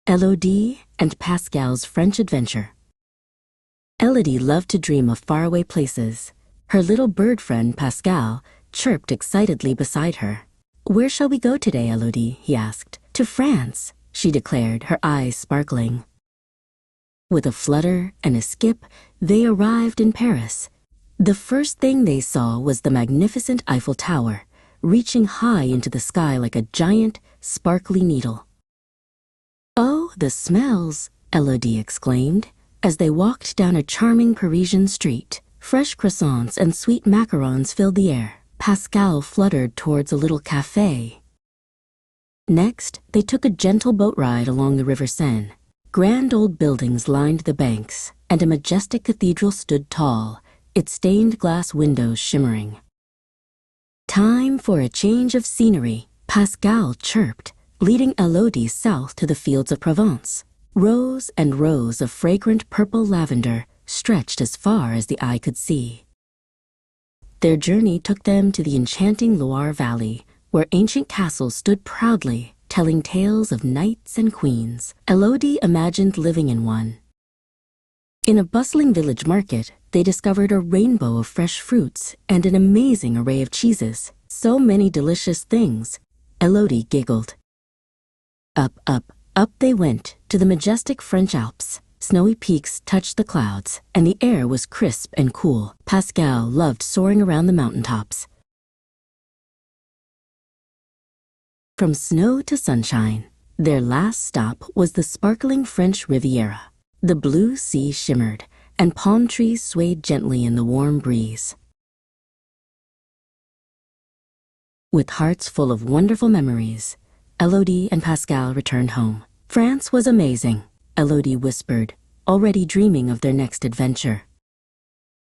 Elodie and Pascal's French adventure. Elodie loved to dream of faraway places. Her little bird friend Pascal chirped excitedly beside her. "Where shall we go today, Elodie?" he asked. "To France," she declared, her eyes sparkling. With a flutter and a skip, they arrived in Paris. The first thing they saw was the magnificent Eiffel Tower, reaching high into the sky like a giant, sparkly needle. "Oh, the smells!" Elodie exclaimed, as they walked down a charming Parisian street. Fresh croissants and sweet macarons filled the air. Pascal fluttered towards a little café. Next, they took a gentle boat ride along the River Seine. Grand old buildings lined the banks, and a majestic cathedral stood tall, its stained glass windows shimmering. "Time for a change of scenery," Pascal chirped, leading Elodie south to the fields of Provence. Rows and rows of fragrant purple lavender stretched as far as the eye could see. Their journey took them to the enchanting Loire Valley, where ancient castles stood proudly, telling tales of knights and queens. Elodie imagined living in one. In a bustling village market, they discovered a rainbow of fresh fruits and an amazing array of cheeses. So many delicious things. Elodie giggled. Up, up, up they went to the majestic French Alps. Snowy peaks touched the clouds, and the air was crisp and cool. Pascal loved soaring around the mountaintops. From snow to sunshine, their last stop was the sparkling French Riviera. The blue sea shimmered, and palm trees swayed gently in the warm breeze. With hearts full of wonderful memories, Elodie and Pascal returned home. France was amazing, Elodie whispered, already dreaming of their next adventure.